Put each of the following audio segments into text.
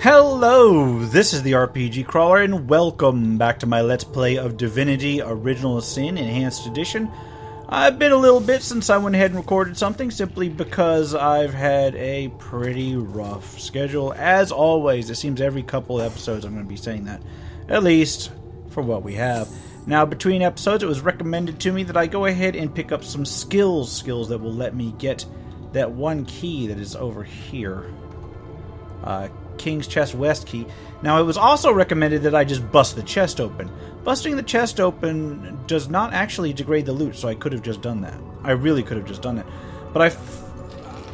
Hello, this is the RPG Crawler, and welcome back to my Let's Play of Divinity Original Sin Enhanced Edition. I've been a little bit since I went ahead and recorded something, simply because I've had a pretty rough schedule. As always, it seems every couple of episodes I'm going to be saying that. At least, for what we have. Now, between episodes, it was recommended to me that I go ahead and pick up some skills that will let me get that one key that is over here. King's Chest West key. Now, it was also recommended that I just bust the chest open. Busting the chest open does not actually degrade the loot, so I could have just done that. I really could have just done it. But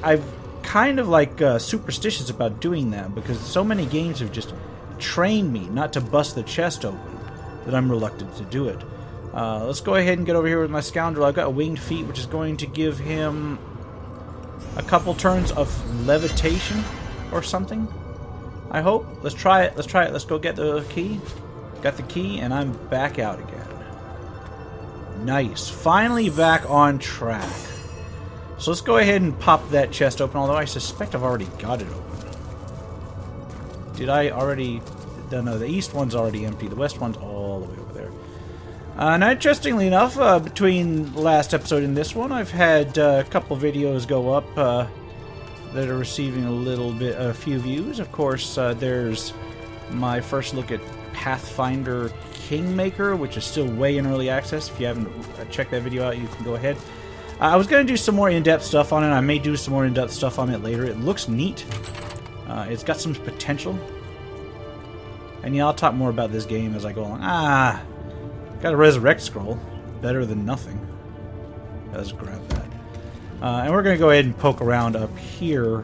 I've kind of like superstitious about doing that, because so many games have just trained me not to bust the chest open that I'm reluctant to do it. Let's go ahead and get over here with my scoundrel. I've got winged feet, which is going to give him a couple turns of levitation or something. I hope. Let's try it. Let's try it. Let's go get the key. Got the key, and I'm back out again. Nice. Finally back on track. So let's go ahead and pop that chest open, although I suspect I've already got it open. Did I already... No, the east one's already empty. The west one's all the way over there. Now, interestingly enough, between the last episode and this one, I've had a couple videos go up that are receiving a few views. Of course, there's my first look at Pathfinder Kingmaker, which is still way in early access. If you haven't checked that video out, you can go ahead. I was going to do some more in-depth stuff on it. I may do some more in-depth stuff on it later. It looks neat. It's got some potential. And yeah, I'll talk more about this game as I go along. Got a resurrect scroll. Better than nothing. Let's grab that. And we're going to go ahead and poke around up here,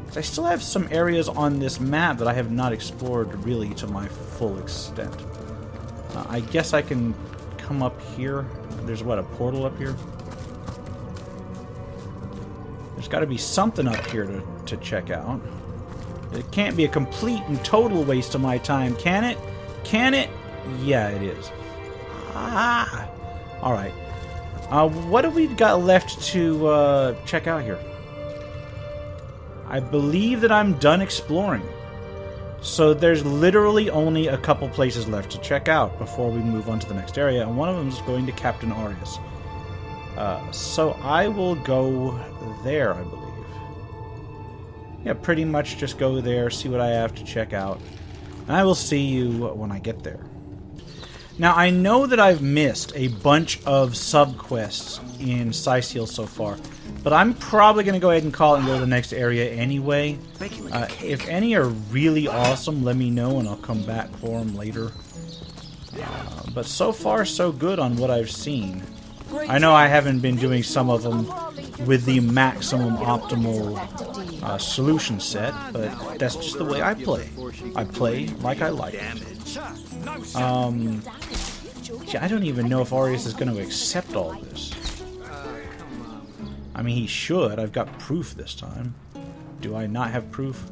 because I still have some areas on this map that I have not explored really to my full extent. I guess I can come up here. There's, what, a portal up here? There's got to be something up here to check out. It can't be a complete and total waste of my time, can it? Can it? Yeah, it is. Alright. What have we got left to check out here? I believe that I'm done exploring. So there's literally only a couple places left to check out before we move on to the next area, and one of them is going to Captain Arius. So I will go there, I believe. Yeah, pretty much just go there, see what I have to check out. And I will see you when I get there. Now, I know that I've missed a bunch of sub-quests in Cyseal so far, but I'm probably going to go ahead and call it and go to the next area anyway. If any are really awesome, let me know and I'll come back for them later. But so far, so good on what I've seen. I know I haven't been doing some of them with the maximum optimal solution set, but that's just the way I play. I play like I like it. I don't even know if Arius is going to accept all this. I mean, he should. I've got proof this time. Do I not have proof?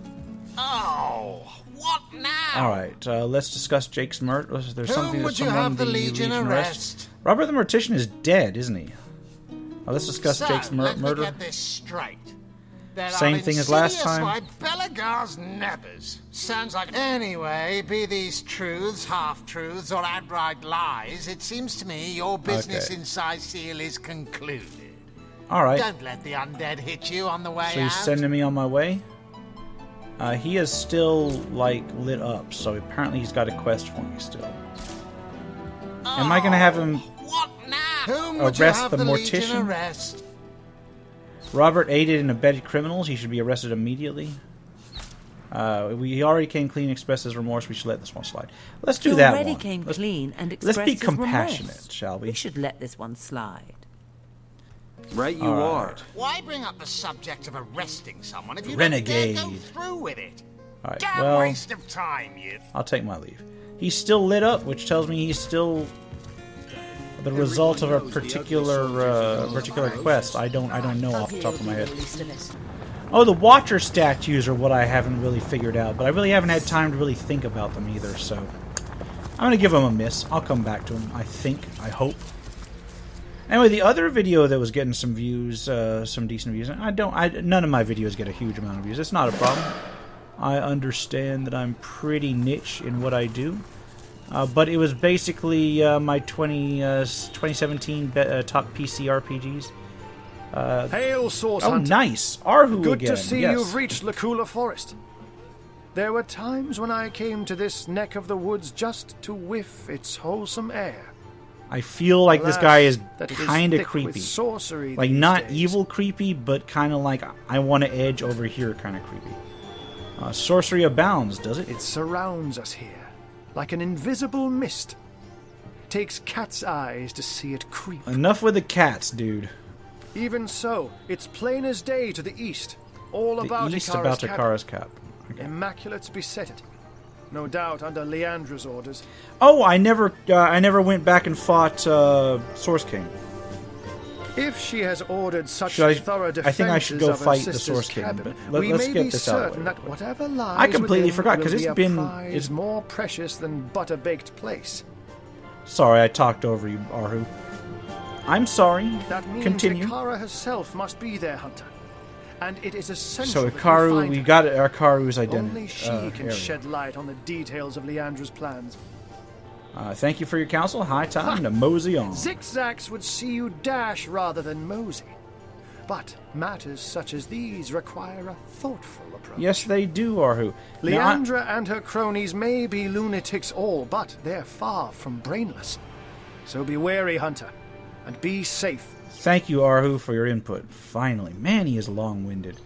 Oh, what now? Alright, let's discuss Jake's murder. There's something that someone the Legion arrest? Robert the Mortician is dead, isn't he? Let's discuss Jake's murder. Let me get this straight. Same thing as last time. Like Belagar's nevers. Sounds like... Anyway, be these truths, half-truths, or outright lies, it seems to me your business in Cyseal is concluded. Alright. Don't let the undead hit you on the way out. So he's sending me on my way? He is still, like, lit up, so apparently he's got a quest for me still. Am I going to have him arrest the Mortician? Robert aided and abetted criminals. He should be arrested immediately. We already came clean, expressed his remorse. We should let this one slide. Let's do that one. Let's be compassionate, shall we? We should let this one slide. Right you are. Why bring up the subject of arresting someone if you Renegade. don't dare go through with it? Alright, Damn well, waste of time, you. I'll take my leave. He's still lit up, which tells me he's still the result of a particular quest. I don't know off the top of my head. Oh, the Watcher statues are what I haven't really figured out, but I really haven't had time to really think about them either, so I'm going to give them a miss. I'll come back to them, I think, I hope. Anyway, the other video that was getting some views, some decent views, none of my videos get a huge amount of views. It's not a problem. I understand that I'm pretty niche in what I do. But it was basically my 2017 top PC RPGs. Hail, Source Oh, Hunter. nice! Arhu Good again. to see yes. you've reached Lakula Forest. There were times when I came to this neck of the woods just to whiff its wholesome air. I feel like this guy is kind of thick creepy. with sorcery Like, these not days. evil creepy, but kind of like, I want to edge over here kind of creepy. Sorcery abounds, does it? It surrounds us here, like an invisible mist. Takes cat's eyes to see it creep. Enough with the cats, dude. Even so, it's plain as day to the east. All about The east Ikara's about cabin. Ikara's cap. Okay. Immaculate besetted. No doubt under Leandra's orders. Oh, I never went back and fought Source King. If she has ordered such Should I- thorough I defenses think I should go of her fight the sister's Source King, cabin, but we let's may get be this out of the certain way. that whatever lies I completely within forgot, will 'cause be it's a been- prize it's- more precious than butter-baked place. Sorry, I talked over you, Arhu. I'm sorry. That means Continue. Ikara herself must be there, Hunter. And it is essential So that you Ikaru, find we her. got Ikaru's identity. Only she can shed light on the details of Leandra's plans. Thank you for your counsel. High time to mosey on. Zigzags would see you dash rather than mosey. But matters such as these require a thoughtful approach. Yes, they do, Arhu. Now, Leandra and her cronies may be lunatics all, but they're far from brainless. So be wary, Hunter, and be safe. Thank you, Arhu, for your input. Finally. Man, he is long-winded.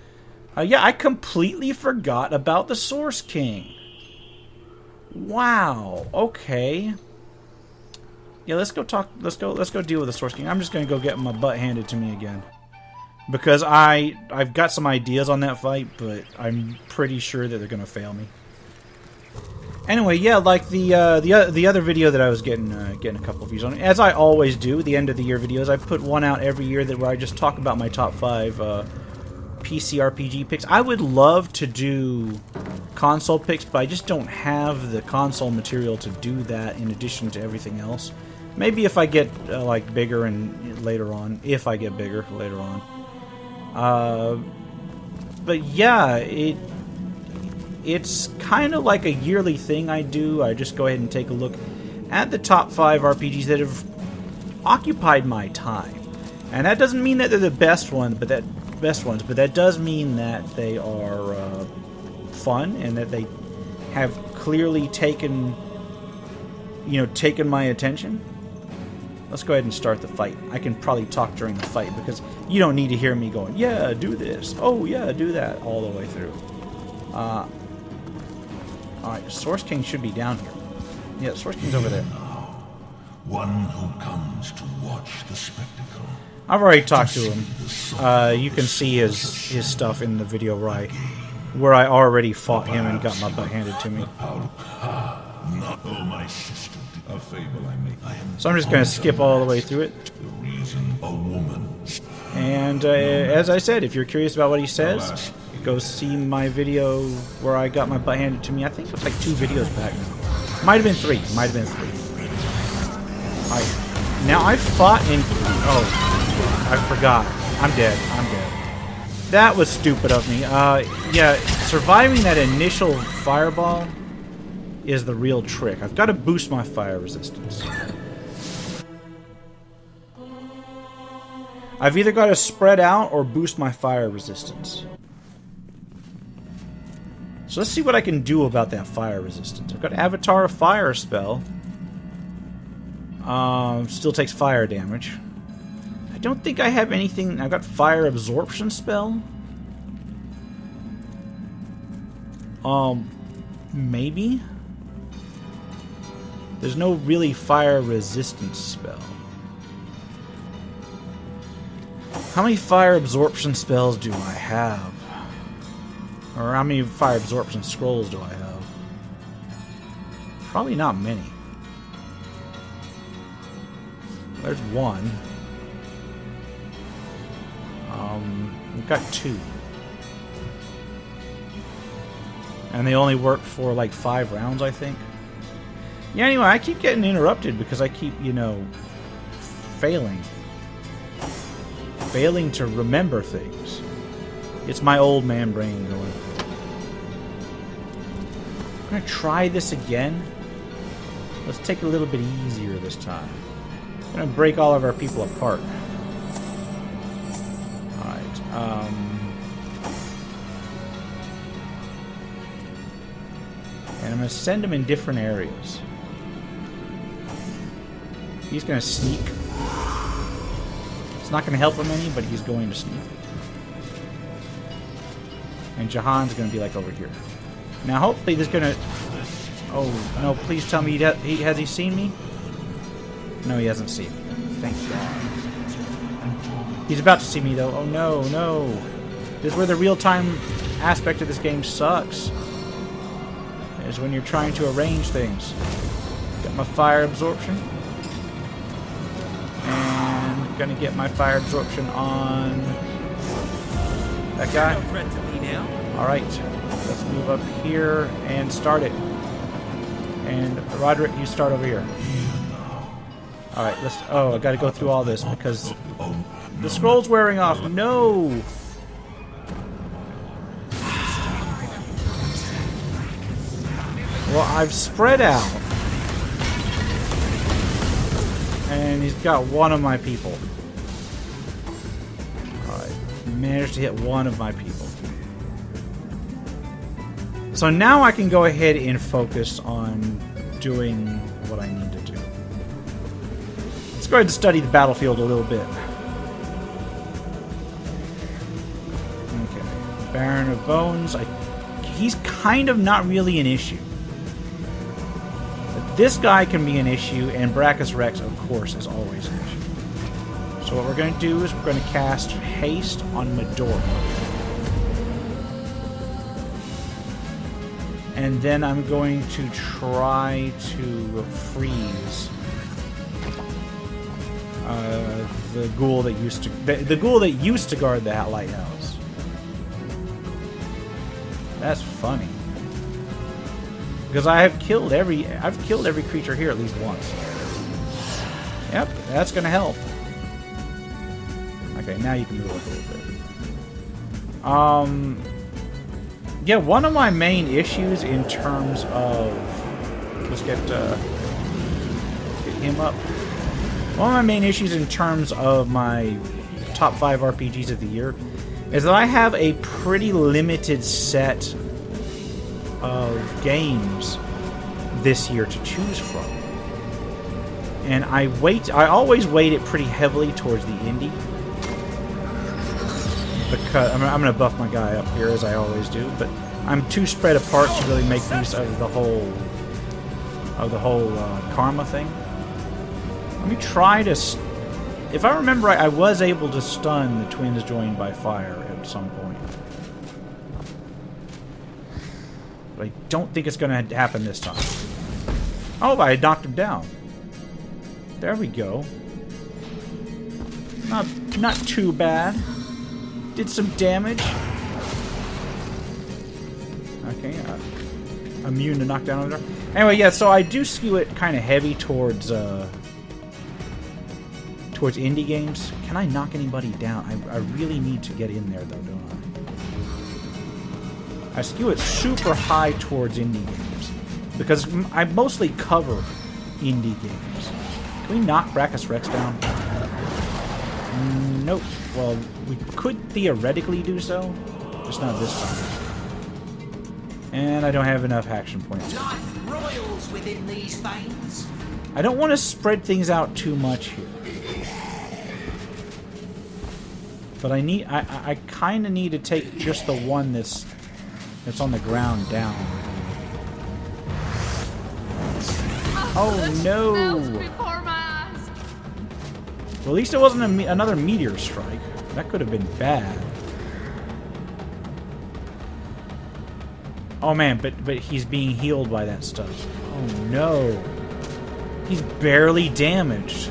Yeah, I completely forgot about the Source King. Wow. Okay. Yeah, let's go deal with the Source King. I'm just going to go get my butt handed to me again. Because I've got some ideas on that fight, but I'm pretty sure that they're going to fail me. Anyway, yeah, like the other video that I was getting a couple views on, as I always do, the end of the year videos. I put one out every year where I just talk about my top 5 PC RPG picks. I would love to do console picks, but I just don't have the console material to do that. In addition to everything else, maybe if I get like bigger and later on, if I get bigger later on. But yeah, it's kind of like a yearly thing I do. I just go ahead and take a look at the top 5 RPGs that have occupied my time. And that doesn't mean that they're the best ones, but that does mean that they are fun and that they have clearly taken my attention. Let's go ahead and start the fight. I can probably talk during the fight because you don't need to hear me going, yeah, do this. Oh, yeah, do that all the way through. Alright, Source King should be down here. Yeah, Source King's over there. One who comes to watch the spectacle. I've already talked to him. You can see his stuff in the video where I already fought him and got my butt handed to me. Not oh, my sister, a fable I make. So I'm just going to skip all the way through it. The reason a woman. And as I said, if you're curious about what he says, go see my video where I got my butt handed to me. I think it was like 2 videos back now. Might have been 3. Now I fought in... Oh, I forgot. I'm dead. That was stupid of me. Yeah, surviving that initial fireball is the real trick. I've got to boost my fire resistance. I've either got to spread out or boost my fire resistance. So let's see what I can do about that fire resistance. I've got Avatar of Fire spell. Still takes fire damage. I don't think I have anything... I've got Fire Absorption spell. Maybe? There's no really fire resistance spell. How many fire absorption spells do I have? Or how many fire absorption scrolls do I have? Probably not many. There's 1. We've got 2. And they only work for like 5 rounds, I think. Yeah, anyway, I keep getting interrupted because I keep, failing to remember things. It's my old man brain going. I'm gonna try this again. Let's take it a little bit easier this time. I'm gonna break all of our people apart. Alright, and I'm gonna send them in different areas. He's gonna sneak. It's not gonna help him any, but he's going to sneak. And Jahan's gonna be like over here. Now hopefully there's gonna... Oh, no, please tell me has he seen me? No, he hasn't seen me. Thank God. He's about to see me, though. Oh, no, no. This is where the real-time aspect of this game sucks. Is when you're trying to arrange things. Got my fire absorption. And gonna get my fire absorption on that guy. Alright. Let's move up here and start it. And Roderick, you start over here. Alright, let's... Oh, I gotta go through all this because the scroll's wearing off. No! Well, I've spread out. And he's got one of my people. Alright, managed to hit one of my people. So now I can go ahead and focus on doing what I need to do. Let's go ahead and study the battlefield a little bit. Okay. Baron of Bones. He's kind of not really an issue. But this guy can be an issue, and Brachus Rex, of course, is always an issue. So what we're going to do is we're going to cast Haste on Medora. And then I'm going to try to freeze the ghoul that used to guard that lighthouse. That's funny. Because I've killed every creature here at least once. Yep, that's gonna help. Okay, now you can move up a little bit. Yeah, one of my main issues in terms of... Let's get him up. One of my main issues in terms of my top 5 RPGs of the year is that I have a pretty limited set of games this year to choose from. And I always weight it pretty heavily towards the indie. Because I'm going to buff my guy up here as I always do, but I'm too spread apart to really make use of the whole karma thing. Let me try to... If I remember right, I was able to stun the twins joined by fire at some point. But I don't think it's going to happen this time. Oh, I knocked him down. There we go. Not too bad. Did some damage. Okay, immune to knockdown over there. Anyway, yeah, so I do skew it kind of heavy towards indie games. Can I knock anybody down? I really need to get in there, though, don't I? I skew it super high towards indie games. Because I mostly cover indie games. Can we knock Brachus Rex down? Nope. Well, we could theoretically do so, just not this time. And I don't have enough action points. Life royals within these veins. I don't want to spread things out too much here. But I kind of need to take just the one that's on the ground down. Oh no! Well, at least it wasn't another meteor strike. That could have been bad. Oh man, but he's being healed by that stuff. Oh no. He's barely damaged.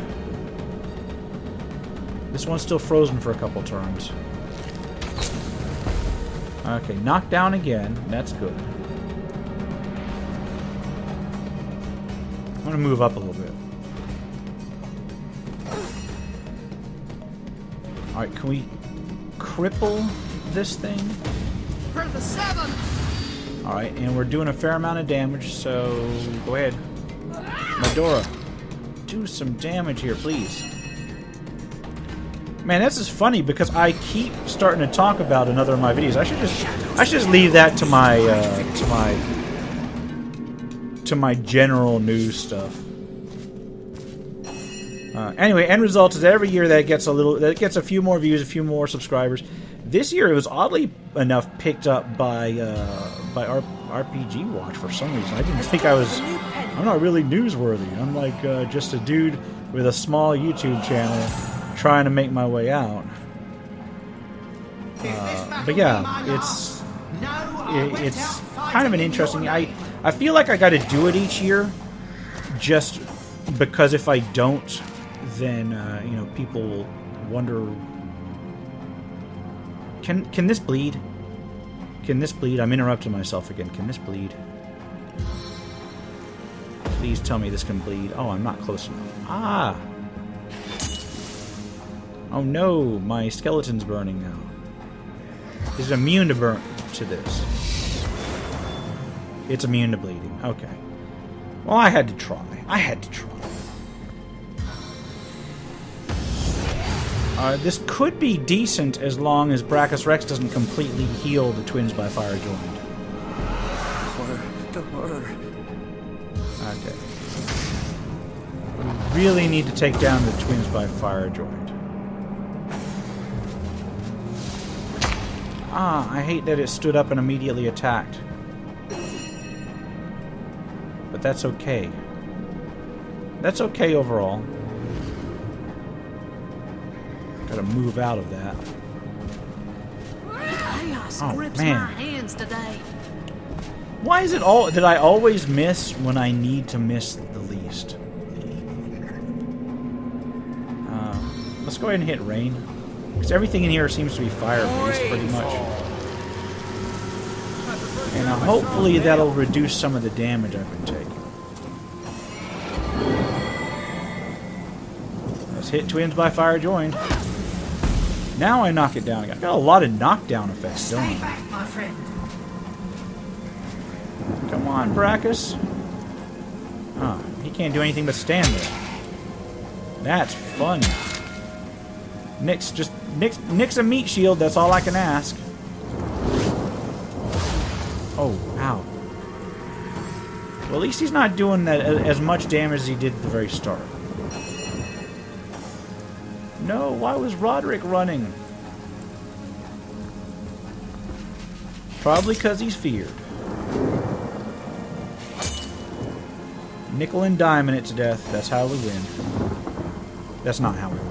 This one's still frozen for a couple turns. Okay, knocked down again. That's good. I'm gonna move up a little bit. Alright, can we cripple this thing? For the 7! Alright, and we're doing a fair amount of damage, so go ahead. Medora, do some damage here, please. Man, this is funny because I keep starting to talk about another of my videos. I should just leave that to my general news stuff. Anyway, end result is every year that gets a few more views, a few more subscribers. This year it was oddly enough picked up by RPG Watch for some reason. I didn't think I'm not really newsworthy. I'm like just a dude with a small YouTube channel trying to make my way out. But yeah, it's kind of an interesting. I feel like I got to do it each year, just because if I don't, then you know, people will wonder. Can this bleed? Can this bleed? I'm interrupting myself again. Can this bleed? Please tell me this can bleed. Oh, I'm not close enough. Ah! Oh no, my skeleton's burning now. Is it immune to this? It's immune to bleeding. Okay. Well, I had to try. This could be decent as long as Brachus Rex doesn't completely heal the Twins by Fire Joined. Okay. We really need to take down the Twins by Fire Joined. Ah, I hate that it stood up and immediately attacked. But that's okay. That's okay overall. Gotta move out of that. Chaos grips my hands today. Why is it all that I always miss when I need to miss the least? Let's go ahead and hit rain. Because everything in here seems to be fire-based, pretty much. And hopefully that'll reduce some of the damage I've been taking. Let's hit Twins by Fire Joined. Now I knock it down again. I got a lot of knockdown effects, don't I? Stay back, my friend. Come on, Brachus. Oh, he can't do anything but stand there. That's fun. Nix a meat shield, that's all I can ask. Oh, ow. Well, at least he's not doing that as much damage as he did at the very start. No, why was Roderick running? Probably because he's feared. Nickel and diming it to death. That's how we win. That's not how we win.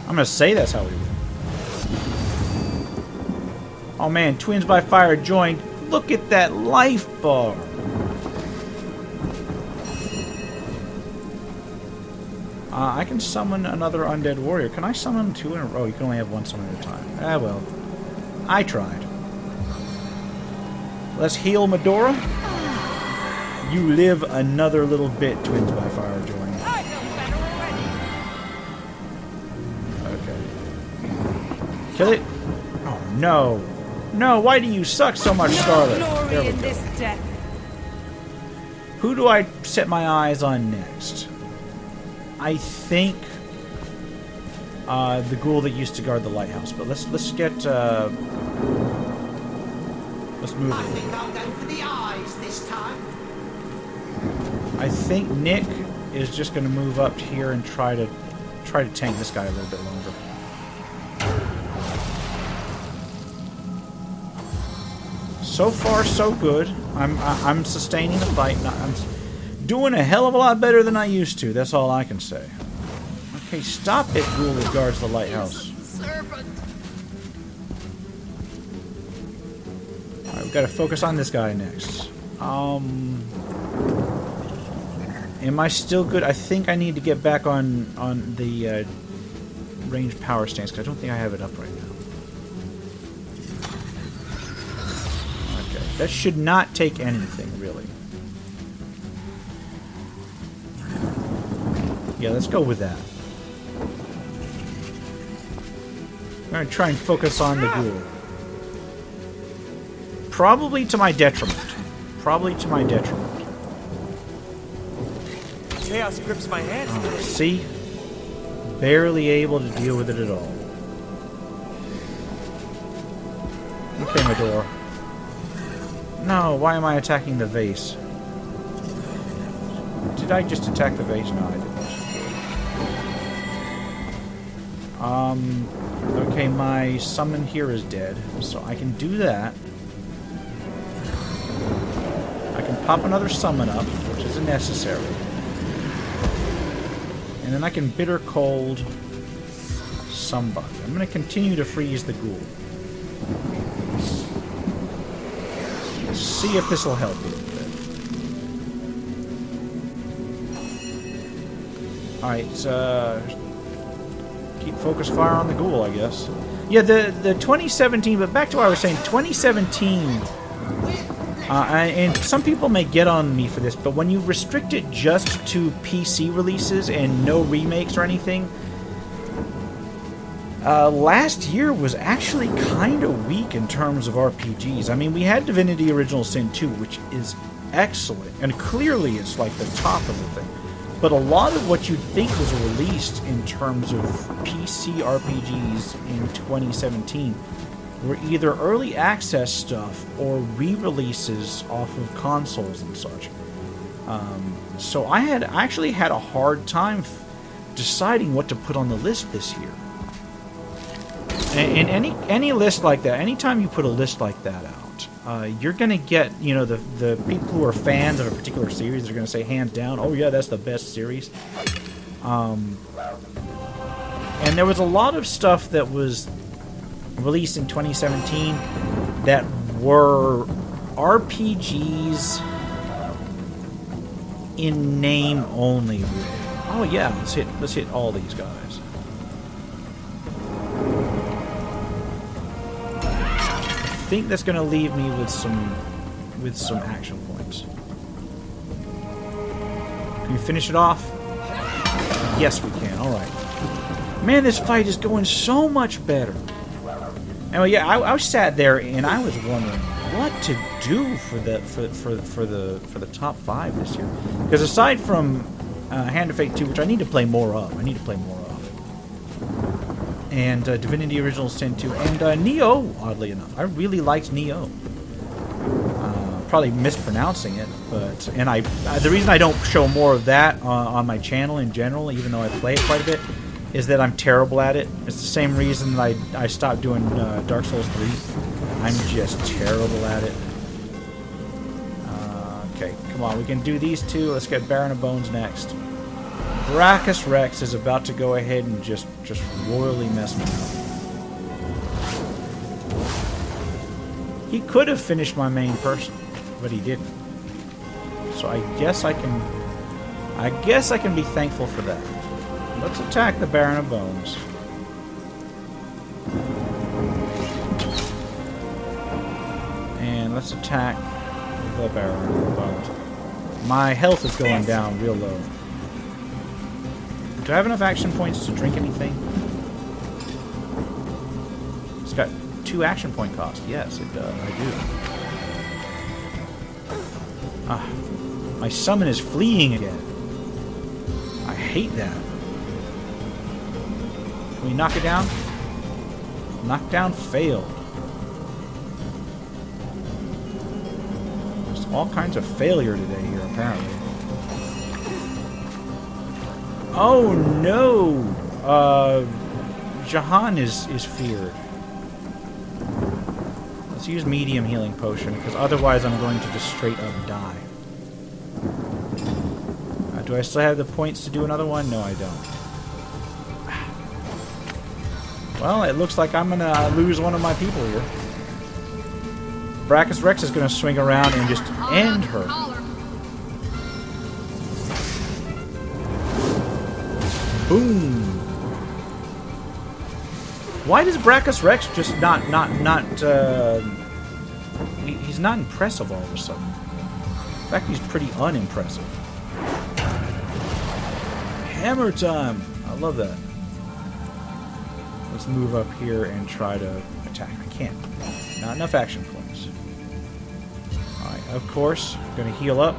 I'm gonna say that's how we win. Oh man, Twins by Fire Joined. Look at that life bar. I can summon another undead warrior. Can I summon two in a row? You can only have one summon at a time. Ah, well. I tried. Let's heal Medora. You live another little bit, Twins by Fire Joined. Okay. Kill it. Oh, no. No, why do you suck so much, Scarlet? There we go. Who do I set my eyes on next? I think the ghoul that used to guard the lighthouse. But let's get let's move I it. think I'll go for the eyes this time. I think Nick is just going to move up here and try to tank this guy a little bit longer. So far, so good. I'm sustaining the fight. I'm doing a hell of a lot better than I used to. That's all I can say. Okay, stop it, ghoul that guards the lighthouse. Alright, we've got to focus on this guy next. Am I still good? I think I need to get back on the ranged power stance, because I don't think I have it up right now. Okay, that should not take anything, really. Yeah, let's go with that. I'm going to try and focus on the ghoul. Probably to my detriment. Probably to my detriment. Chaos grips my hands. See? Barely able to deal with it at all. Okay, my door. No, why am I attacking the vase? Did I just attack the vase? No, I didn't. Okay, my summon here is dead, so I can do that. I can pop another summon up, which isn't necessary. And then I can bitter cold somebody. I'm going to continue to freeze the ghoul. See if this will help you a bit. Alright, keep focus fire on the ghoul, I guess. Yeah, the 2017, but back to what I was saying, 2017, and some people may get on me for this, but when you restrict it just to PC releases and no remakes or anything, last year was actually kind of weak in terms of RPGs. I mean, we had Divinity Original Sin 2, which is excellent, and clearly it's like the top of the thing. But a lot of what you'd think was released in terms of PC RPGs in 2017 were either early access stuff or re-releases off of consoles and such. So I actually had a hard time deciding what to put on the list this year. And any list like that, anytime you put a list like that out, you're going to get, you know, the people who are fans of a particular series, they're going to say hands down, oh yeah, that's the best series. And there was a lot of stuff that was released in 2017 that were RPGs in name only. Oh yeah, let's hit all these guys. I think that's going to leave me with some action points. Can we finish it off? Yes, we can. All right. Man, this fight is going so much better. Anyway, yeah, I sat there and I was wondering what to do for the top 5 this year. Because aside from Hand of Fate 2, which I need to play more of, and Divinity Original Sin 2, and Neo, oddly enough. I really liked Neo. Probably mispronouncing it, but the reason I don't show more of that on my channel in general, even though I play it quite a bit, is that I'm terrible at it. It's the same reason that I stopped doing Dark Souls 3. I'm just terrible at it. Okay, come on, we can do these two. Let's get Baron of Bones next. Brachus Rex is about to go ahead and just royally mess me up. He could have finished my main person, but he didn't. So I guess I can be thankful for that. Let's attack the Baron of Bones. And let's attack the Baron of Bones. My health is going down real low. Do I have enough action points to drink anything? It's got 2 action point cost. Yes, it does. I do. My summon is fleeing again. I hate that. Can we knock it down? Knockdown failed. There's all kinds of failure today here, apparently. Oh no! Jahan is feared. Let's use medium healing potion, because otherwise I'm going to just straight up die. Do I still have the points to do another one? No, I don't. Well, it looks like I'm gonna lose one of my people here. Brachus Rex is gonna swing around and just end her. Boom! Why does Brachus Rex just not he's not impressive all of a sudden. In fact, he's pretty unimpressive. Hammer time! I love that. Let's move up here and try to attack. I can't. Not enough action points. Of course, gonna heal up.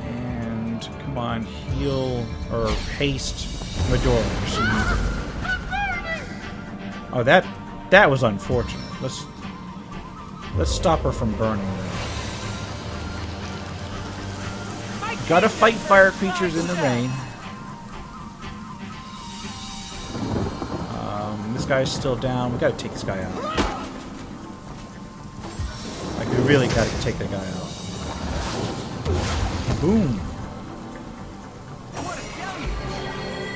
And come on, heal or haste Medora. She needs it. Oh, that was unfortunate. Let's stop her from burning. Gotta fight fire creatures in the rain. This guy's still down. We gotta take this guy out. Like, we really gotta take that guy out. Boom.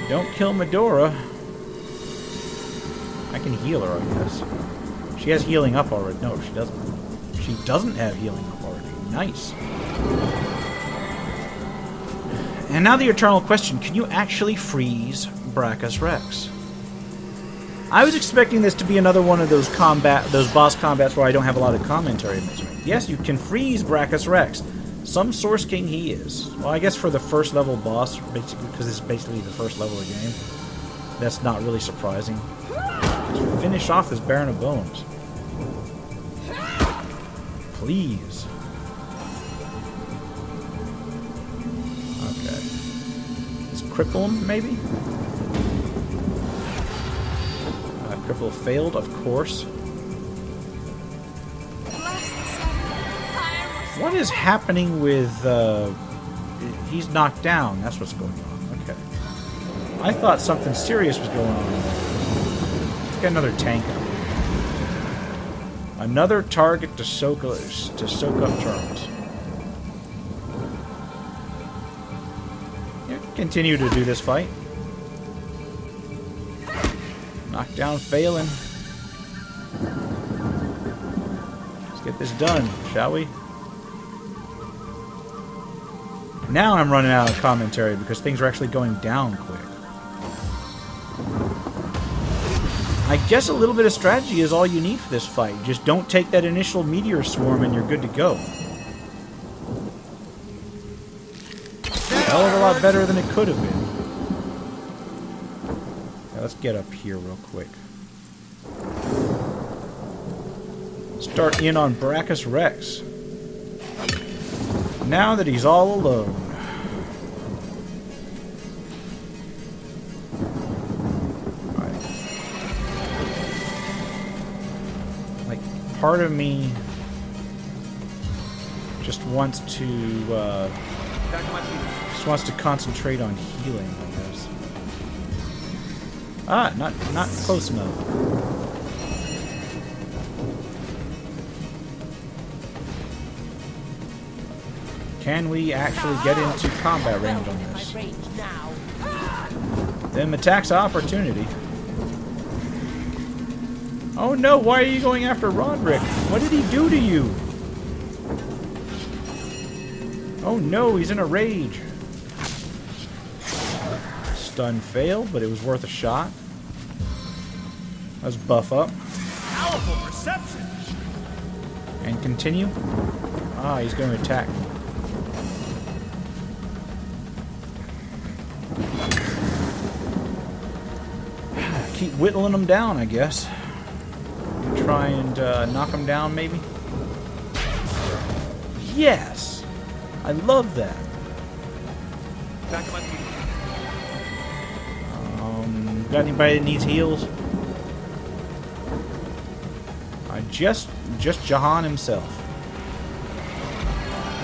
Don't kill Medora. I can heal her, I guess. She has healing up already. No, she doesn't. She doesn't have healing up already. Nice. And now the eternal question, can you actually freeze Brachus Rex? I was expecting this to be another one of those boss combats where I don't have a lot of commentary in this. Yes, you can freeze Brachus Rex. Some Source King he is. Well, I guess for the first level boss, basically, because it's basically the first level of the game, that's not really surprising. Just finish off this Baron of Bones. Please. Okay. Let's cripple him, maybe? Cripple failed, of course. What is happening with... he's knocked down. That's what's going on. Okay. I thought something serious was going on. Let's get another tank up. Another target to soak up charms. Yeah, continue to do this fight. Knockdown failing. Let's get this done, shall we? Now I'm running out of commentary because things are actually going down quick. I guess a little bit of strategy is all you need for this fight. Just don't take that initial meteor swarm and you're good to go. A hell of a lot better than it could have been. Let's get up here real quick. Start in on Brachus Rex. Now that he's all alone. Alright. Like, part of me just wants to concentrate on healing, I guess. Ah, not close enough. Can we actually get into combat range on this? Them attacks opportunity. Oh no, why are you going after Roderick? What did he do to you? Oh no, he's in a rage. Stun failed, but it was worth a shot. Let's buff up. Powerful perception. And continue. Ah, he's going to attack me. Keep whittling him down, I guess. Try and knock him down, maybe. Yes! I love that. Back on my feet. Got anybody that needs heals? Just Jahan himself.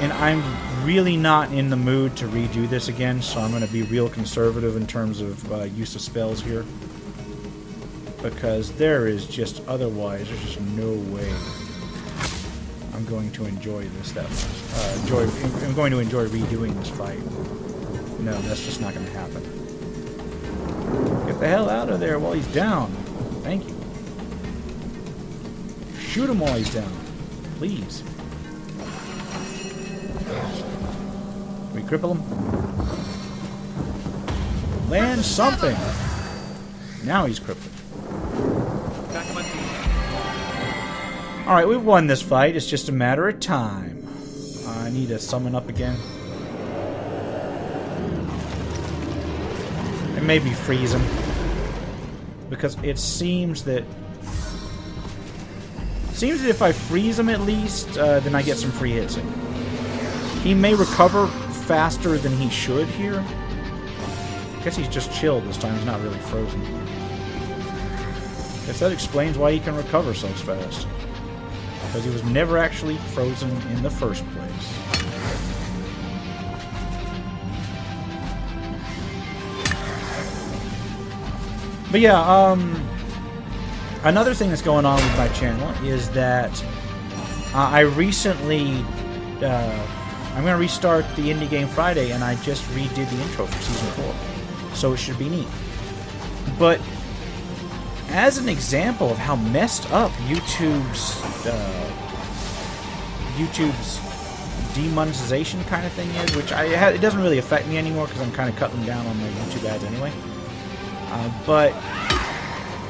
And I'm really not in the mood to redo this again, so I'm going to be real conservative in terms of use of spells here. Because there is just, otherwise, there's just no way I'm going to enjoy this that much. I'm going to enjoy redoing this fight. No, that's just not going to happen. Get the hell out of there while he's down. Thank you. Shoot him while he's down. Please. Can we cripple him? Land something! Now he's crippled. Back on my feet. Alright, we've won this fight. It's just a matter of time. I need to summon up again. And maybe freeze him. Because it seems that Seems that if I freeze him at least, then I get some free hits in. He may recover faster than he should here. I guess he's just chilled this time. He's not really frozen. Guess that explains why he can recover so fast. Because he was never actually frozen in the first place. But yeah, another thing that's going on with my channel is that I recently, I'm going to restart the Indie Game Friday, and I just redid the intro for Season 4. So it should be neat. But as an example of how messed up YouTube's demonetization kind of thing is, which it doesn't really affect me anymore because I'm kind of cutting down on my YouTube ads anyway. But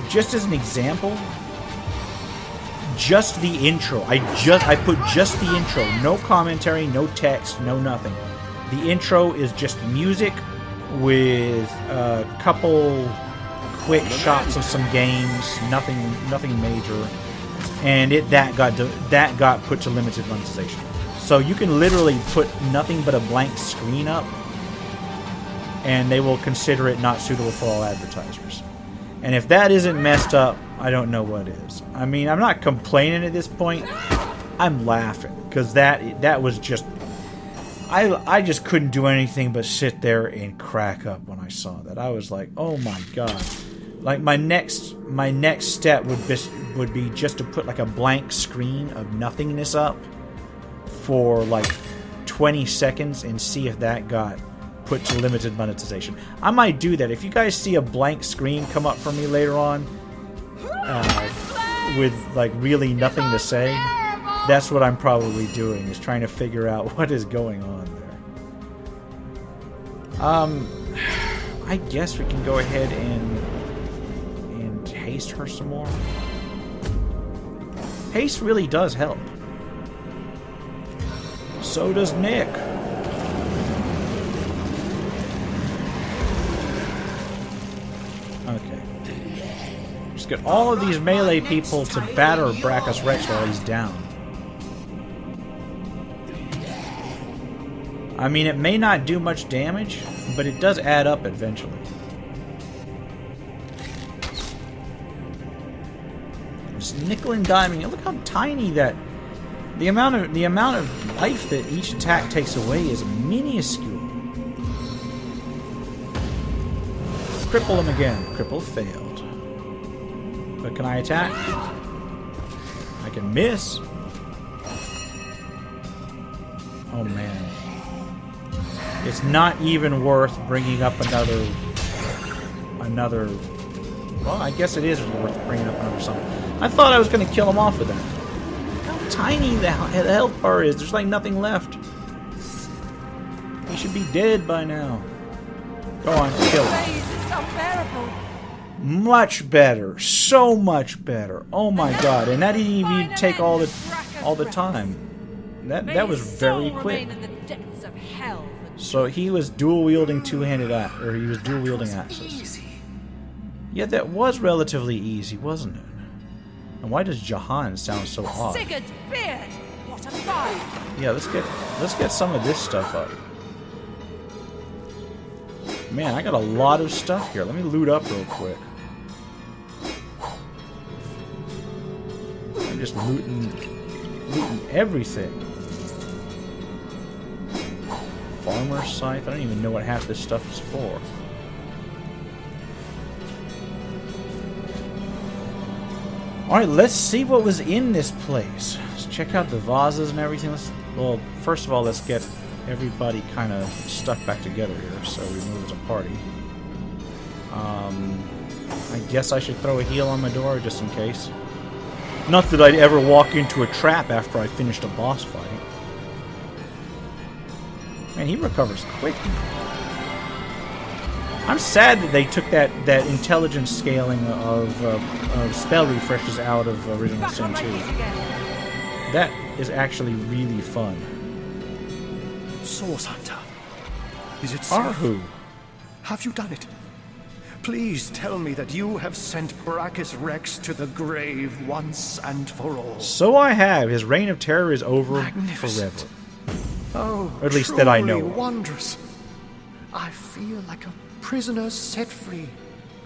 just as an example, just the intro. I put just the intro, no commentary, no text, no nothing. The intro is just music with a couple quick shots of some games, nothing major, and that got put to limited monetization. So you can literally put nothing but a blank screen up, and they will consider it not suitable for all advertisers. And if that isn't messed up, I don't know what is. I mean, I'm not complaining at this point. I'm laughing because that was just. I just couldn't do anything but sit there and crack up when I saw that. I was like, oh my god. Like my next step would be just to put like a blank screen of nothingness up for like 20 seconds and see if that got put to limited monetization. I might do that. If you guys see a blank screen come up for me later on with like really nothing to say, that's what I'm probably doing, is trying to figure out what is going on there. I guess we can go ahead and haste her some more. Haste really does help. So does Nick. Okay. Just get all of these melee people to batter Brachus Rex while he's down. I mean, it may not do much damage, but it does add up eventually. Just nickel and diming. Look how tiny that. The amount of life that each attack takes away is minuscule. Cripple him again. Cripple failed. But can I attack? I can miss. Oh man. It's not even worth bringing up another. Well, I guess it is worth bringing up another summon. I thought I was going to kill him off with that. Look how tiny the health bar is. There's like nothing left. He should be dead by now. Go on, kill him. Much better. So much better. Oh my god. And that didn't even take all the time. That was very quick. So he was dual wielding two-handed he was dual wielding axes. Yeah, that was relatively easy, wasn't it? And why does Jahan sound so odd? Sigurd's beard! What a fight! Yeah, let's get some of this stuff up. Man, I got a lot of stuff here. Let me loot up real quick. I'm just looting everything. Farmer's Scythe? I don't even know what half this stuff is for. Alright, let's see what was in this place. Let's check out the vases and everything. Well, first of all, let's get everybody kind of stuck back together here so we move as a party. I guess I should throw a heal on my door just in case. Not that I'd ever walk into a trap after I finished a boss fight. Man, he recovers quick. I'm sad that they took that intelligence scaling of spell refreshes out of Original Sin 2. That is actually really fun. Source Hunter. Is it Arhu? Have you done it? Please tell me that you have sent Brachus Rex to the grave once and for all. So I have. His reign of terror is over Magnificent. forever. Oh, Or at least that I know truly of. wondrous. I feel like a prisoner set free.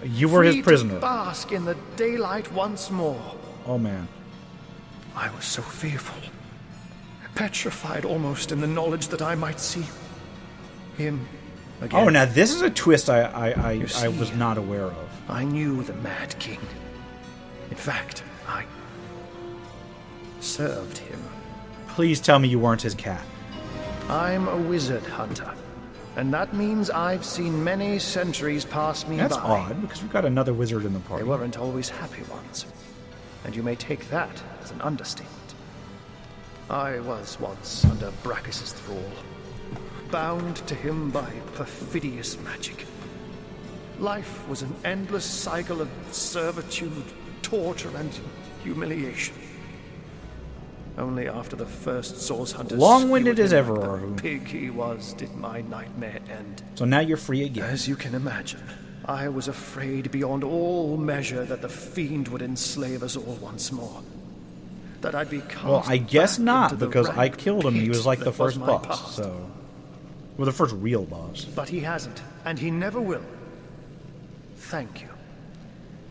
You were his Free prisoner. to bask in the daylight once more. Oh, man. I was so fearful, petrified almost in the knowledge that I might see him again. Oh, now this is a twist I see, was not aware of. I knew the Mad King. In fact, I served him. Please tell me you weren't his cat. I'm a wizard hunter, and that means I've seen many centuries pass me That's by. odd, because we've got another wizard in the They party. weren't always happy ones, and you may take that as an understatement. I was once under Brachus's thrall, bound to him by perfidious magic. Life was an endless cycle of servitude, torture, and humiliation. Only after the first source hunter Long-winded skewered as him ever, like the Arun. pig he was, did my nightmare end. So now you're free again. As you can imagine, I was afraid beyond all measure that the fiend would enslave us all once more. That I'd be cast Well, I guess back not, into the because I rank killed him. He pit was like the that was first my boss, past. so... Well, the first real boss. But he hasn't, and he never will. Thank you.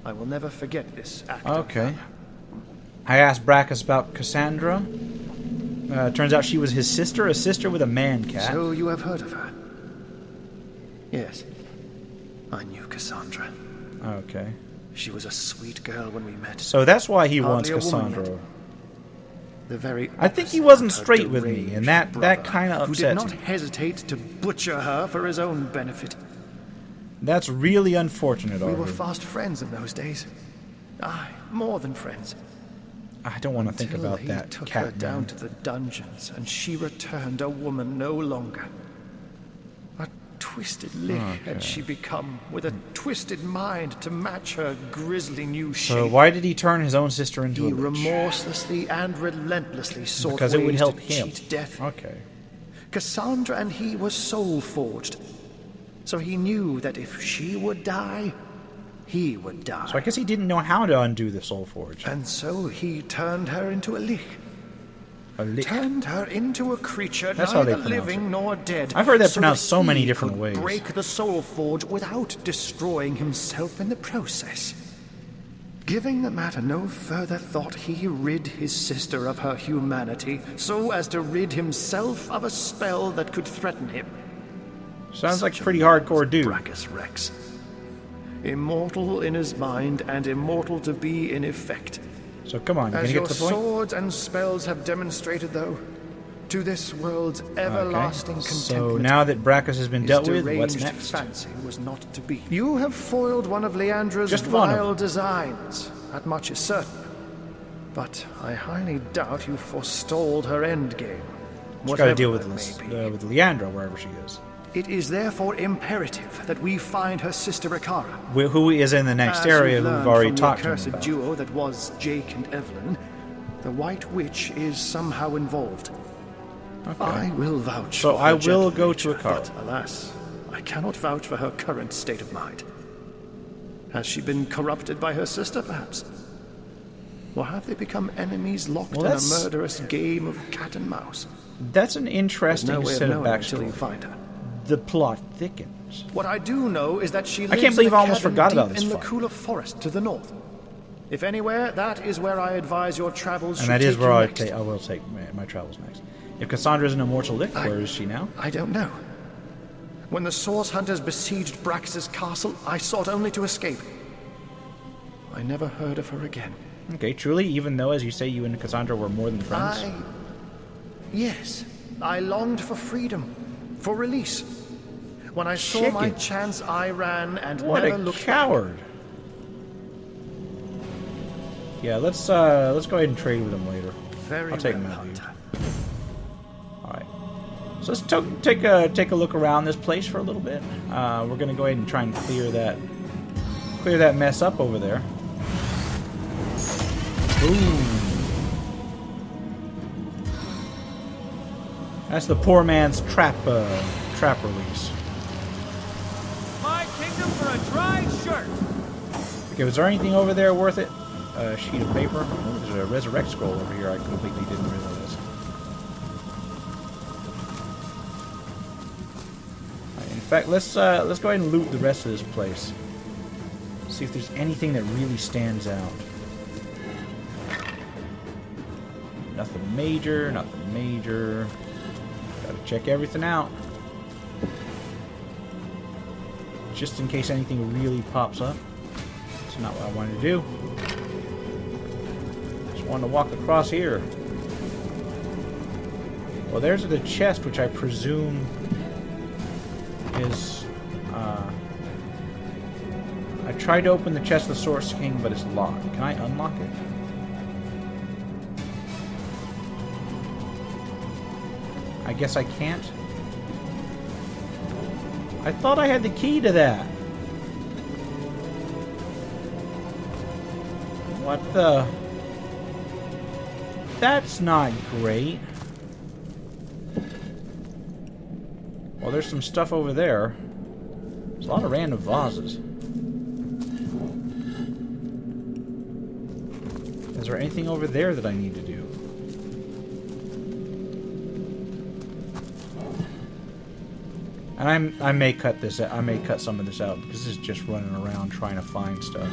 I will never forget this act of Okay. valor. I asked Brachus about Cassandra. Turns out she was his sister, a sister with a man cat. So you have heard of her? Yes. I knew Cassandra. Okay. She was a sweet girl when we met. So that's why he wants Hardly a woman Cassandra. yet. The very I think he opposite wasn't of her straight with me, deranged and that brother, kind of who did upsets not me. hesitate to butcher her for his own benefit. That's really unfortunate, We were Arthur. fast friends in those days. Aye, more than friends. I don't want to think Till about he that took cat her down man. to the dungeons, and she returned a woman no longer. A twisted lich had she become, with a twisted mind to match her grisly new shape. So why did he turn his own sister into He a lich? remorselessly and relentlessly sought Because it would ways help to him. cheat death. Okay. Cassandra and he were soul-forged, so he knew that if she would die, he would die. So I guess he didn't know how to undo the Soul Forge. And so he turned her into a lich. A lich. Turned her into a creature That's how they neither pronounce living it. nor dead. I've heard that so pronounced so many he different could ways. break the soul forge without destroying himself in the process. Giving the matter no further thought, he rid his sister of her humanity, so as to rid himself of a spell that could threaten him. Sounds like a Such pretty man hardcore was dude. Brachus Rex. Immortal in his mind and immortal to be in effect. So come on, you As gonna your get to the point? swords and spells have demonstrated, though, to this world's everlasting Okay. contentment. So now that Brachus has been his dealt with, what's deranged next? fancy was not to be. You have foiled one of Leandra's Just one of vile them. designs. That much is certain. But I highly doubt you forestalled her endgame. Just gotta deal with, Whatever that may be. with Leandra, wherever she is. It is therefore imperative that we find her sister Ikara. Who is in the next As area you've who we've learned already from talked the to him accursed about. duo that was Jake and Evelyn, the White Witch is somehow involved. Okay. I will vouch So for her I will gentle go to nature, Ikara. But alas, I cannot vouch for her current state of mind. Has she been corrupted by her sister, perhaps? Or have they become enemies locked Well, in a that's- murderous game of cat and mouse? That's an There's interesting no way of set of knowing until you backstory. find her. The plot thickens. What I do know is that she lives can't believe in a I almost cabin forgot about deep this in fight. the Kula Forest to the north. If anywhere, that is where I advise your travels And should that is take where you I next. will take my travels next. If Cassandra's an immortal lich, where is she now? I don't know. When the Source Hunters besieged Brachus's castle, I sought only to escape. I never heard of her again. Okay, truly, even though, as you say, you and Cassandra were more than friends? Yes, I longed for freedom, for release. When I saw my Chicken. chance, I ran and What never a looked back. coward! Yeah, let's go ahead and trade with him later. Very I'll take well, him out of Hunter. Alright. So let's take a look around this place for a little bit. We're gonna go ahead and try and clear that mess up over there. Boom. That's the poor man's trap release. My kingdom for a tried shirt. Okay, was there anything over there worth it? A sheet of paper? Oh, there's a resurrect scroll over here. I completely didn't realize. Right, in fact, let's go ahead and loot the rest of this place. See if there's anything that really stands out. Nothing major, nothing major. Gotta check everything out. Just in case anything really pops up. That's not what I wanted to do. Just wanted to walk across here. Well, there's the chest, which I presume is... I tried to open the chest of the Source King, but it's locked. Can I unlock it? I guess I can't. I thought I had the key to that. What the? That's not great. Well, there's some stuff over there. There's a lot of random vases. Is there anything over there that I need to do? And I may cut this. I may cut some of this out because this is just running around trying to find stuff.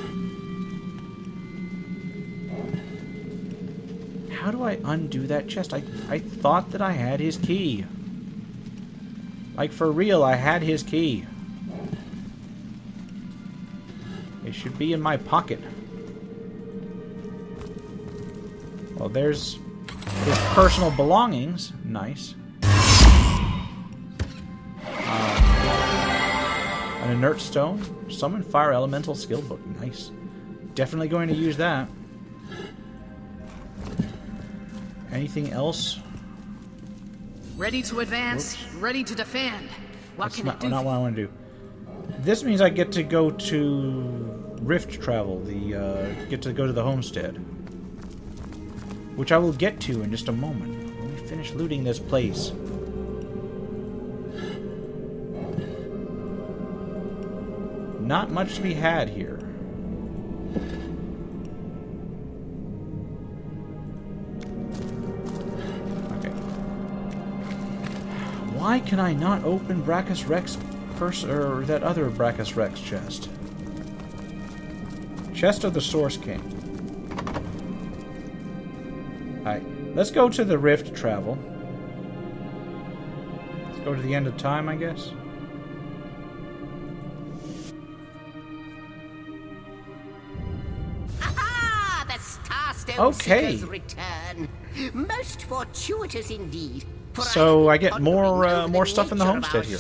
How do I undo that chest? I thought that I had his key. Like for real, I had his key. It should be in my pocket. Well, there's his personal belongings. Nice. An inert stone. Summon fire elemental skill book. Nice. Definitely going to use that. Anything else? Ready to advance, ready to defend. What That's can it do? not what I want to do. This means I get to go to Rift Travel. Get to go to the homestead. Which I will get to in just a moment. Let me finish looting this place. Not much to be had here. Okay. Why can I not open Brachus Rex or that other Brachus Rex chest? Chest of the Source King. Alright, let's go to the Rift Travel. Let's go to the end of time, I guess. Okay. Return. Most fortuitous indeed. So I get more stuff in the homestead here.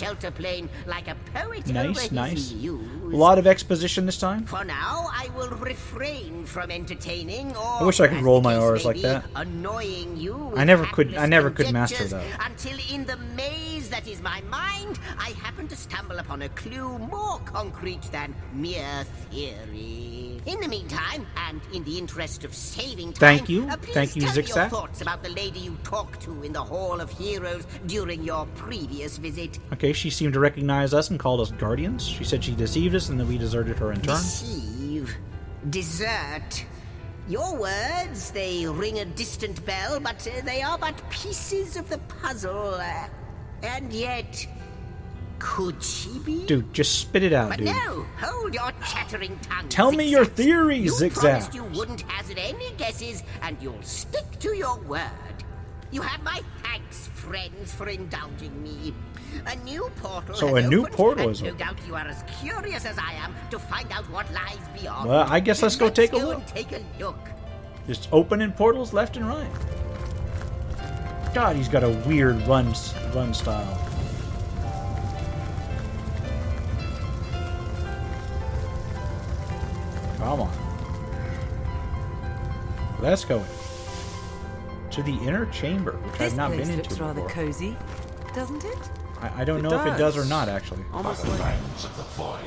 Like a poet nice, nice. A lot of exposition this time. For now, I will refrain from entertaining or I wish I could roll my R's like that. Annoying you I never could master that. Until in the maze that is my mind, I happen to stumble upon a clue more concrete than mere theory. In the meantime, and in the interest of saving time, thank you, tell Zigzag. your thoughts about the lady you talked to in the Hall of Heroes during your previous visit. Okay, she seemed to recognize us and called us guardians. She said she deceived us and that we deserted her in turn. Deceive. Desert. Your words, they ring a distant bell, but they are but pieces of the puzzle. And yet, could she be? Dude, just spit it out, but dude. No, hold your chattering tongue. Tell me your theory, you Zigzag. Promised you wouldn't hazard any guesses, and you'll stick to your word. You have my thanks, friends, for indulging me. A new portal So has a new opened, portal and is no open. doubt you are as curious as I am to find out what lies beyond. Well, I guess let's go take a go look. And take a look. Just opening portals left and right. God, he's got a weird run style. Come on. Let's go to the inner chamber, which I've not been into looks rather before. cozy, doesn't it? I don't know if it does or not, actually. By the lands of the void,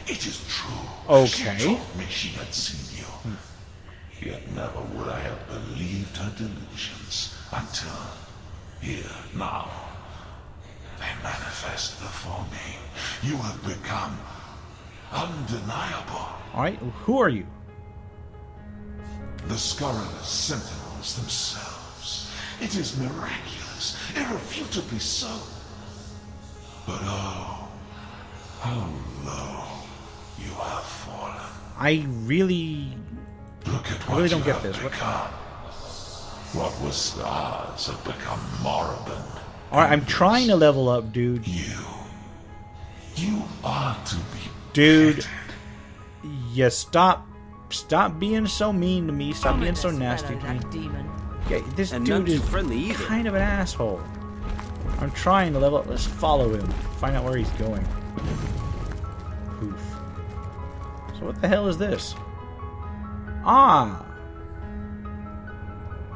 it is true. Okay. She told me she had seen you. Yet never would I have believed her delusions until here, now, they manifest before me. You have become undeniable. Alright, who are you? The scurrilous sentinels themselves. It is miraculous, irrefutably so. But oh, how low you have fallen. I really don't get this. What was stars have become moribund. Alright, I'm trying to level up, dude. You are to be Dude, petted. you stop being so mean to me. Stop being so nasty to me. Demon. Yeah, this And dude not is friendly either. kind of an asshole. I'm trying to level up. Let's follow him. Find out where he's going. Poof. So what the hell is this? Ah.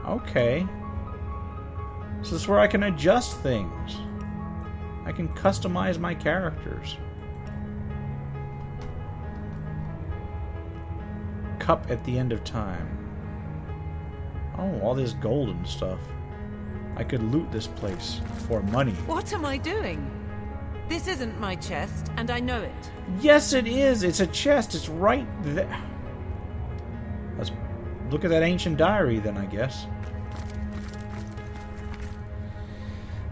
Okay. So this is where I can adjust things. I can customize my characters. Cup at the end of time. Oh, all this gold and stuff. I could loot this place for money. What am I doing? This isn't my chest, and I know it. Yes, it is. It's a chest. It's right there. Let's look at that ancient diary then, I guess.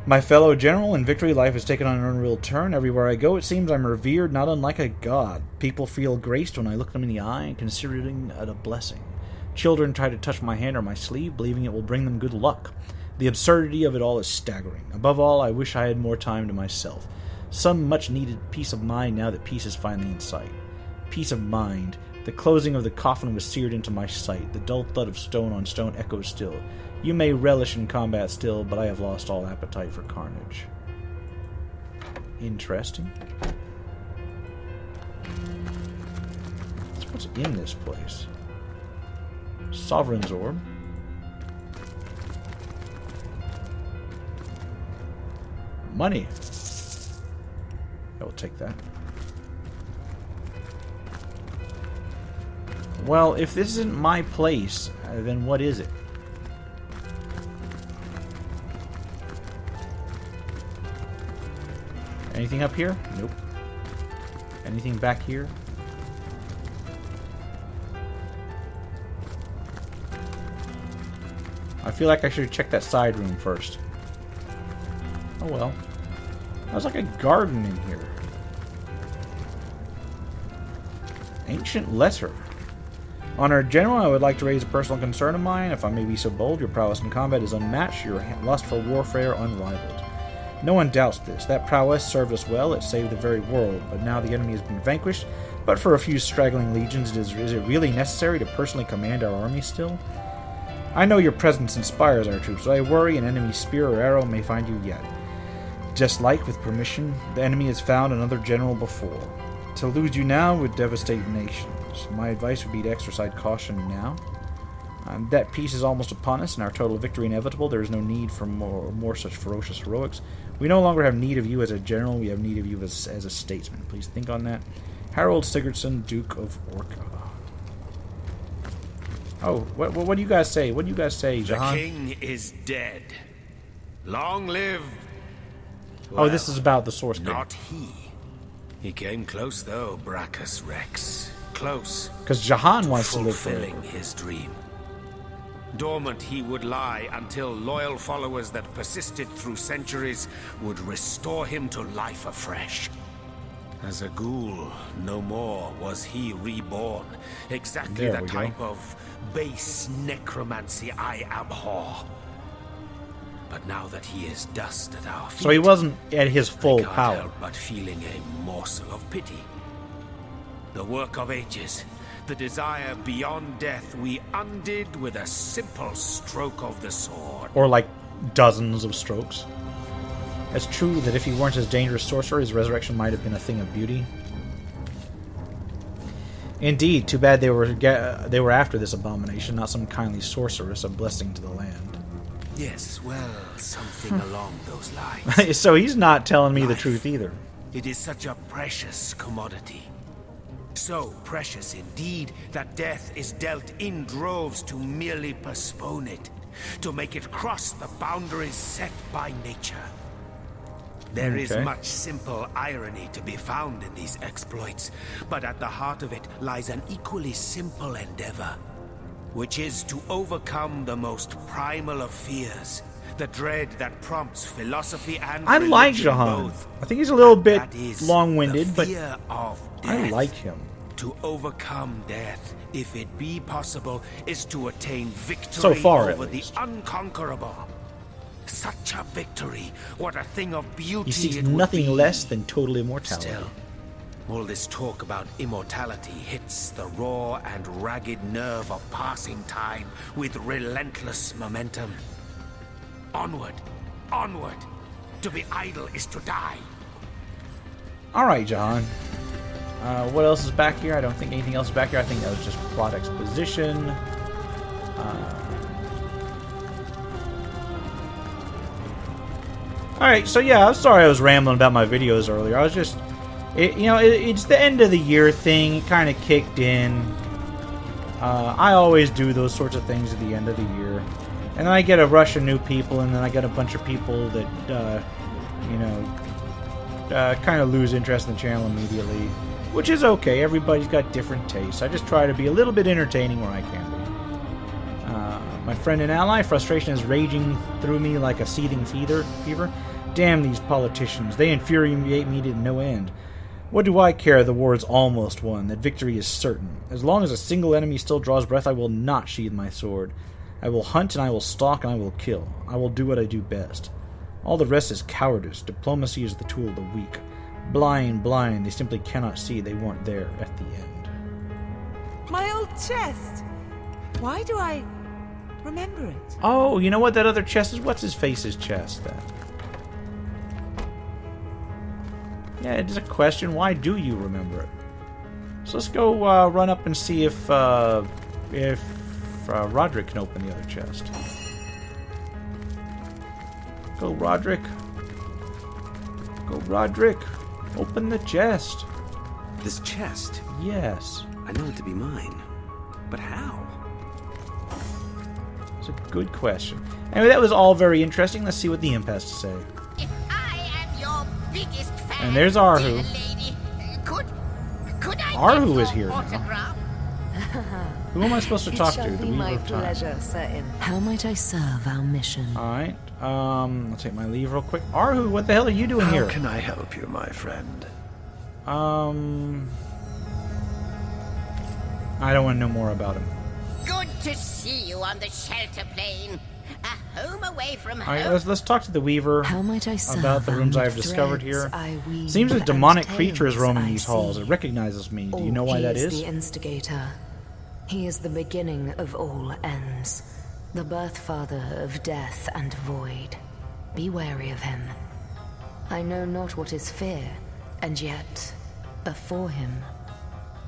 My fellow general, in victory, life has taken on an unreal turn. Everywhere I go, it seems I'm revered, not unlike a god. People feel graced when I look them in the eye and considering it a blessing. Children try to touch my hand or my sleeve, believing it will bring them good luck. The absurdity of it all is staggering. Above all, I wish I had more time to myself. Some much-needed peace of mind now that peace is finally in sight. Peace of mind. The closing of the coffin was seared into my sight. The dull thud of stone on stone echoes still. You may relish in combat still, but I have lost all appetite for carnage. Interesting. So what's in this place? Sovereign's Orb. Money. I will take that. Well, if this isn't my place, then what is it? Anything up here? Nope. Anything back here? I feel like I should check that side room first. Oh well. There's like a garden in here. Ancient letter. Honor General, I would like to raise a personal concern of mine. If I may be so bold, your prowess in combat is unmatched, your lust for warfare unrivaled. No one doubts this. That prowess served us well, it saved the very world, but now the enemy has been vanquished. But for a few straggling legions, is it really necessary to personally command our army still? I know your presence inspires our troops, but I worry an enemy spear or arrow may find you yet. Just like, with permission, the enemy has found another general before. To lose you now would devastate nations. My advice would be to exercise caution now. That peace is almost upon us, and our total victory inevitable. There is no need for more such ferocious heroics. We no longer have need of you as a general, we have need of you as a statesman. Please think on that. Harold Sigurdsson, Duke of Orca. Oh, what do you guys say? What do you guys say, Jahan? The king is dead. Long live... Well, this is about the source code. Not he. He came close, though, Brachus Rex. Close. Because Jahan wants to live forever. Fulfilling his dream. Dormant he would lie until loyal followers that persisted through centuries would restore him to life afresh. As a ghoul, no more was he reborn. Exactly the type of base necromancy I abhor. But now that he is dust at our feet, so he wasn't at his full I can't power. help but feeling a morsel of pity. The work of ages, the desire beyond death, we undid with a simple stroke of the sword. Or like dozens of strokes. It's true that if he weren't as dangerous sorcerer, his resurrection might have been a thing of beauty. Indeed, too bad they were after this abomination, not some kindly sorceress, a blessing to the land. Yes, well, something along those lines. So he's not telling me the Life. truth either. It is such a precious commodity. So precious indeed that death is dealt in droves to merely postpone it, to make it cross the boundaries set by nature. There is much simple irony to be found in these exploits, but at the heart of it lies an equally simple endeavor, which is to overcome the most primal of fears, the dread that prompts philosophy and I like religion Jahan. both. I think he's a little bit That is long-winded, the but fear of I death. like him. To overcome death, if it be possible, is to attain victory So far, at over the least. unconquerable. Such a victory, what a thing of beauty He seeks it would nothing be. less than total immortality. Still, all this talk about immortality hits the raw and ragged nerve of passing time with relentless momentum. Onward, onward. To be idle is to die. Alright, Jahan. What else is back here? I don't think anything else is back here. I think that was just plot exposition. Alright, so yeah, I'm sorry I was rambling about my videos earlier. I was just... it's the end of the year thing. It kind of kicked in. I always do those sorts of things at the end of the year. And then I get a rush of new people, and then I get a bunch of people that, kind of lose interest in the channel immediately. Which is okay. Everybody's got different tastes. I just try to be a little bit entertaining where I can be. My friend and ally, frustration is raging through me like a seething fever. Damn these politicians. They infuriate me to no end. What do I care? The war is almost won. That victory is certain. As long as a single enemy still draws breath, I will not sheathe my sword. I will hunt and I will stalk and I will kill. I will do what I do best. All the rest is cowardice. Diplomacy is the tool of the weak. Blind, they simply cannot see they weren't there at the end. My old chest! Why do I remember it? Oh, you know what that other chest is? What's his face's chest, then? Yeah, it's a question. Why do you remember it? So let's go run up and see if Roderick can open the other chest. Go, Roderick. Go, Roderick. Open the chest. This chest? Yes. I know it to be mine. But how? It's a good question. Anyway, that was all very interesting. Let's see what the imp has to say. If I am your biggest fan, And there's Arhu. dear lady, could I Arhu get is your here now. autograph? Who am I supposed to talk to? It The shall be Weaver my of Time. pleasure, Sir Imp. How might I serve our mission? Alright. I'll take my leave real quick. Arhu, what the hell are you doing here? How can I help you, my friend? I don't want to know more about him. Good to see you on the shelter plane. A home away from home. Alright, let's talk to the Weaver How might I serve about the rooms I have threads discovered here. I weave Seems a and demonic creature is tales roaming I these halls. see. It recognizes me. Do you know why He that is is? the instigator. He is the beginning of all ends. The birth father of death and void. Be wary of him. I know not what is fear, and yet, before him,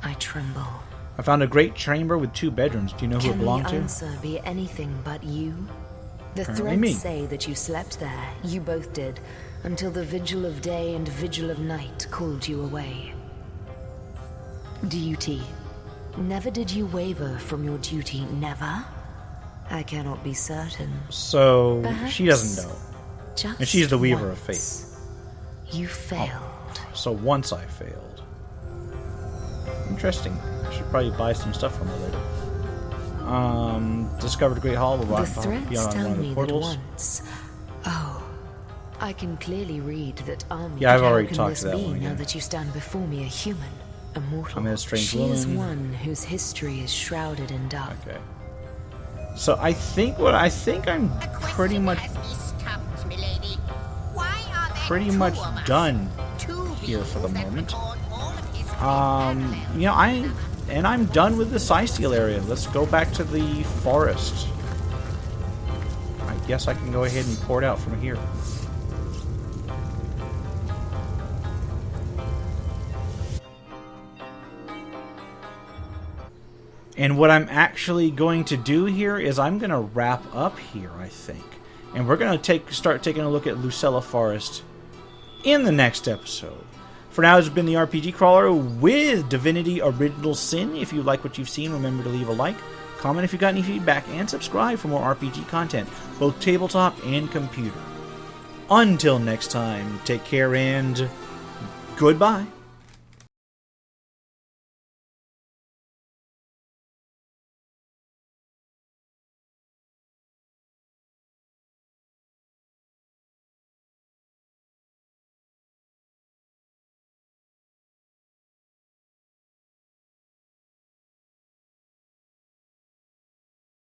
I tremble. I found a great chamber with 2 bedrooms. Do you know who it Can belonged the to? answer be anything but you? The Apparently threads me. say that you slept there. You both did, until the vigil of day and vigil of night called you away. Duty. Never did you waver from your duty, never? I cannot be certain. So, Perhaps she doesn't know. Just And she's the Weaver of once. You failed. So once I failed. Interesting. I should probably buy some stuff from her later. Discovered a great hall. We'll The rock threads beyond tell one of me the that portals. once... Oh, I can clearly read that army. Yeah, I've How already can talked this to that be one now again. that you stand before me a human, immortal? I'm a strange She is woman. one whose history is shrouded in dark. Okay. So I think I'm pretty much Pretty done here for the moment. I'm done with the Cysteal area. Let's go back to the forest. I guess I can go ahead and port out from here. And what I'm actually going to do here is I'm going to wrap up here, I think. And we're going to start taking a look at Lucella Forest in the next episode. For now, it's been the RPG Crawler with Divinity Original Sin. If you like what you've seen, remember to leave a like, comment if you got any feedback, and subscribe for more RPG content, both tabletop and computer. Until next time, take care and goodbye.